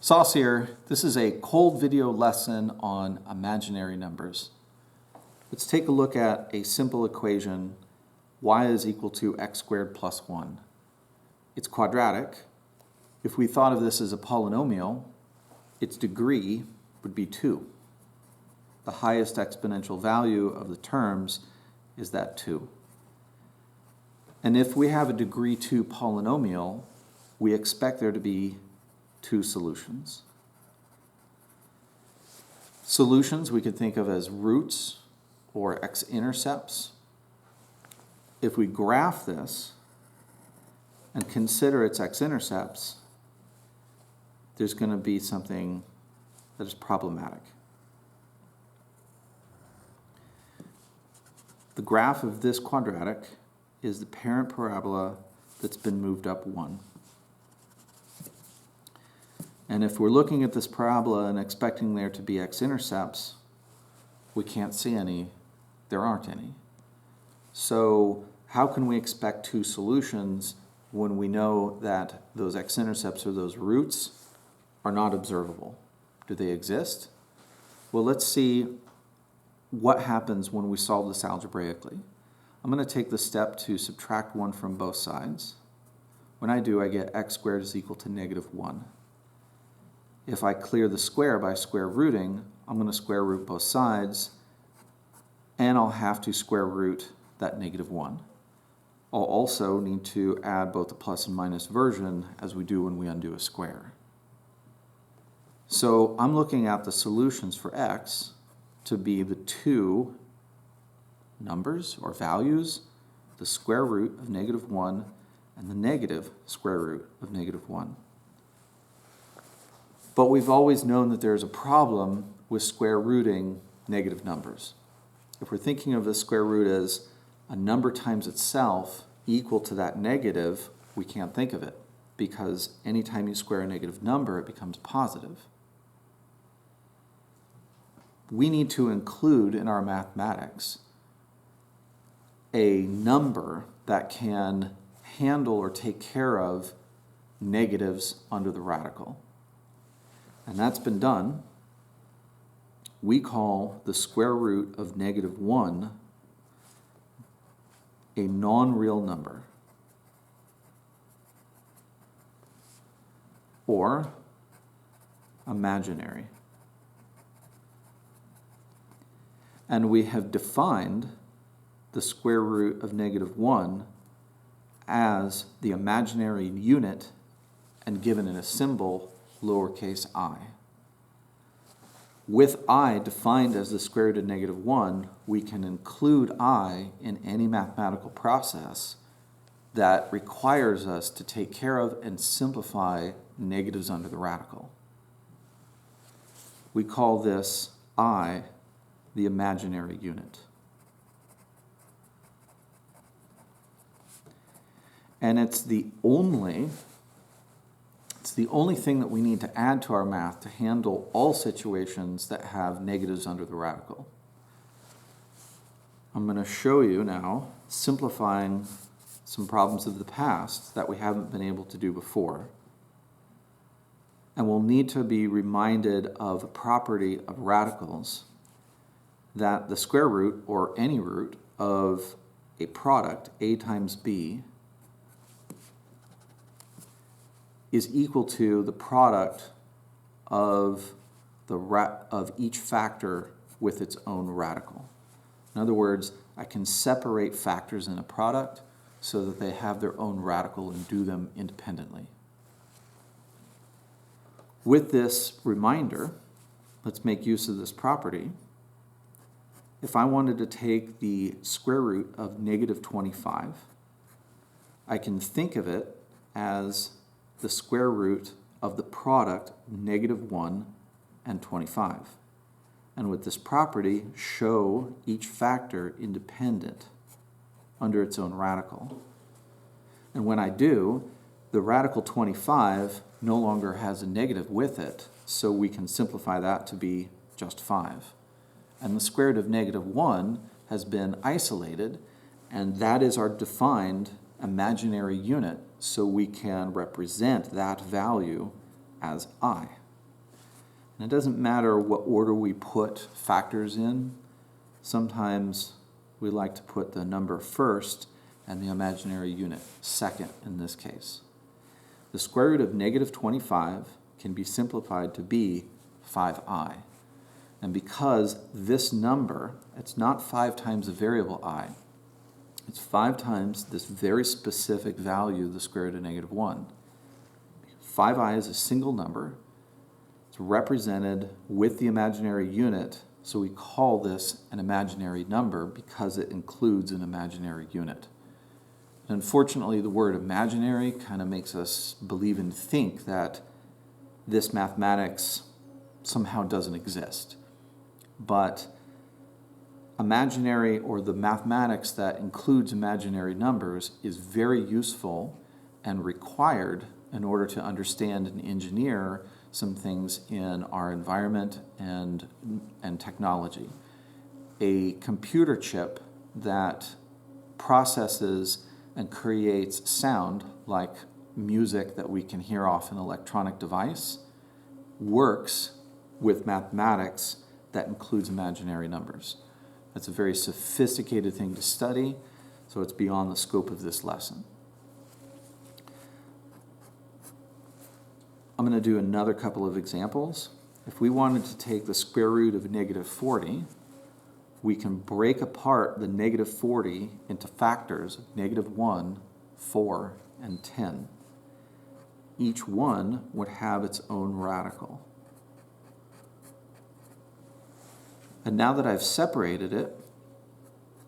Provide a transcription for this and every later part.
VLSos here. This is a cold video lesson on imaginary numbers. Let's take a look at a simple equation, y is equal to x squared plus 1. It's quadratic. If we thought of this as a polynomial, its degree would be 2. The highest exponential value of the terms is that 2. And if we have a degree 2 polynomial, we expect there to be 2 solutions. Solutions we could think of as roots or x-intercepts. If we graph this and consider its x-intercepts, there's going to be something that is problematic. The graph of this quadratic is the parent parabola that's been moved up 1. And if we're looking at this parabola and expecting there to be x-intercepts, we can't see any. There aren't any. So how can we expect 2 solutions when we know that those x-intercepts or those roots are not observable? Do they exist? Well, let's see what happens when we solve this algebraically. I'm going to take the step to subtract 1 from both sides. When I do, I get x squared is equal to -1. If I clear the square by square rooting, I'm going to square root both sides, and I'll have to square root that -1. I'll also need to add both the plus and minus version as we do when we undo a square. So I'm looking at the solutions for x to be the 2 numbers or values, the square root of -1 and the negative square root of -1. But we've always known that there's a problem with square rooting negative numbers. If we're thinking of the square root as a number times itself equal to that negative, we can't think of it, because anytime you square a negative number, it becomes positive. We need to include in our mathematics a number that can handle or take care of negatives under the radical. And that's been done. We call the square root of -1 a non-real number, or imaginary. And we have defined the square root of -1 as the imaginary unit and given it a symbol lowercase I. With I defined as the square root of -1, we can include I in any mathematical process that requires us to take care of and simplify negatives under the radical. We call this I the imaginary unit. And it's the only thing that we need to add to our math to handle all situations that have negatives under the radical. I'm going to show you now simplifying some problems of the past that we haven't been able to do before. And we'll need to be reminded of a property of radicals, that the square root or any root of a product, a times b, is equal to the product of each factor with its own radical. In other words, I can separate factors in a product so that they have their own radical and do them independently. With this reminder, let's make use of this property. If I wanted to take the square root of -25, I can think of it as the square root of the product -1 and 25. And with this property, show each factor independent under its own radical. And when I do, the radical 25 no longer has a negative with it, so we can simplify that to be just 5. And the square root of -1 has been isolated, and that is our defined imaginary unit, so we can represent that value as I. And it doesn't matter what order we put factors in. Sometimes we like to put the number first and the imaginary unit second in this case. The square root of negative 25 can be simplified to be 5i. And because this number, it's not 5 times the variable I, it's 5 times this very specific value, the square root of negative 1. 5i is a single number. It's represented with the imaginary unit, so we call this an imaginary number because it includes an imaginary unit. Unfortunately, the word imaginary kind of makes us believe and think that this mathematics somehow doesn't exist. But imaginary, or the mathematics that includes imaginary numbers, is very useful and required in order to understand and engineer some things in our environment and technology. A computer chip that processes and creates sound, like music that we can hear off an electronic device, works with mathematics that includes imaginary numbers. That's a very sophisticated thing to study, so it's beyond the scope of this lesson. I'm going to do another couple of examples. If we wanted to take the square root of negative 40, we can break apart the negative 40 into factors of negative 1, 4, and 10. Each one would have its own radical. And now that I've separated it,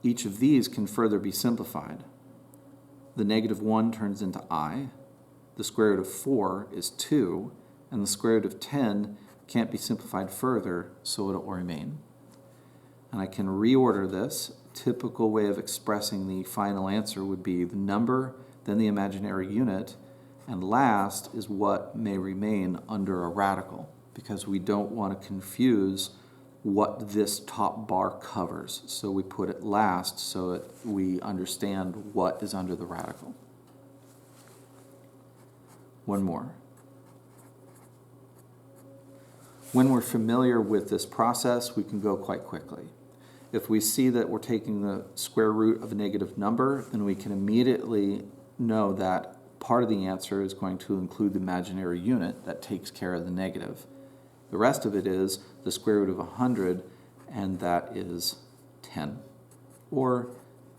each of these can further be simplified. The negative 1 turns into I, the square root of 4 is 2, and the square root of 10 can't be simplified further, so it will remain. And I can reorder this. A typical way of expressing the final answer would be the number, then the imaginary unit, and last is what may remain under a radical, because we don't want to confuse what this top bar covers. So we put it last so that we understand what is under the radical. One more. When we're familiar with this process, we can go quite quickly. If we see that we're taking the square root of a negative number, then we can immediately know that part of the answer is going to include the imaginary unit that takes care of the negative. The rest of it is the square root of 100, and that is 10, or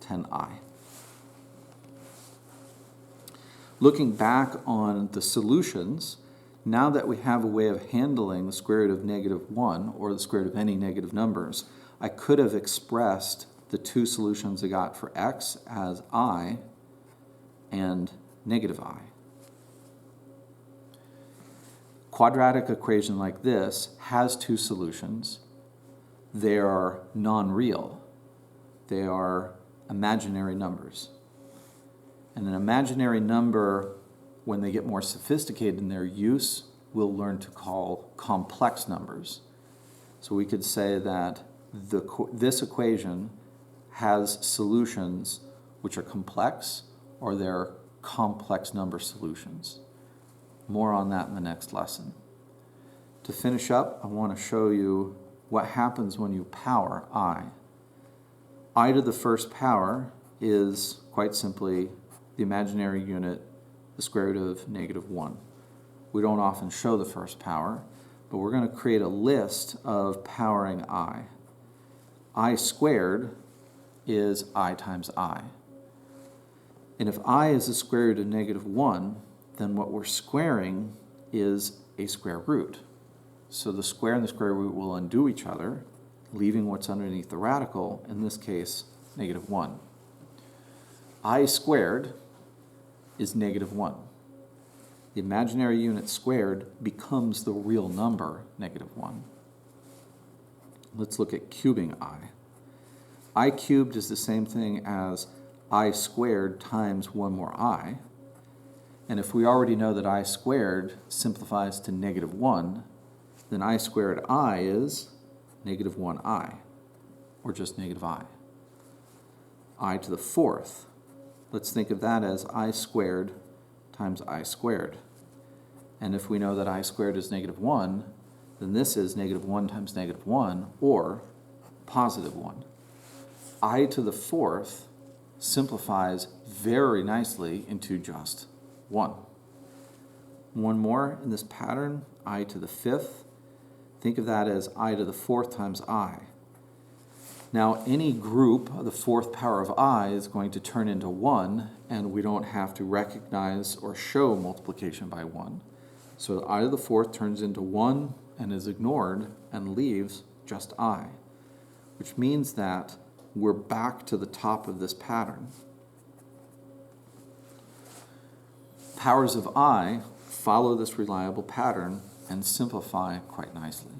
10i. Looking back on the solutions, now that we have a way of handling the square root of negative 1, or the square root of any negative numbers, I could have expressed the two solutions I got for x as I and negative I. Quadratic equation like this has two solutions. They are non-real. They are imaginary numbers. And an imaginary number, when they get more sophisticated in their use, we'll learn to call complex numbers. So we could say that this equation has solutions which are complex, or they're complex number solutions. More on that in the next lesson. To finish up, I want to show you what happens when you power I. I to the first power is quite simply the imaginary unit, the square root of negative 1. We don't often show the first power, but we're going to create a list of powering I. I squared is I times I. And if I is the square root of negative 1, then what we're squaring is a square root. So the square and the square root will undo each other, leaving what's underneath the radical, in this case, negative 1. I squared is negative 1. The imaginary unit squared becomes the real number, negative 1. Let's look at cubing I. I cubed is the same thing as I squared times one more I. And if we already know that I squared simplifies to negative 1, then I squared I is negative 1i, or just negative I. I to the fourth. Let's think of that as I squared times I squared. And if we know that I squared is negative 1, then this is -1 times -1, or +1. I to the fourth simplifies very nicely into just 1. One more in this pattern, I to the fifth. Think of that as I to the fourth times I. Now, any group of the fourth power of I is going to turn into 1, and we don't have to recognize or show multiplication by 1. So I to the fourth turns into 1 and is ignored and leaves just I, which means that we're back to the top of this pattern. Powers of I follow this reliable pattern and simplify quite nicely.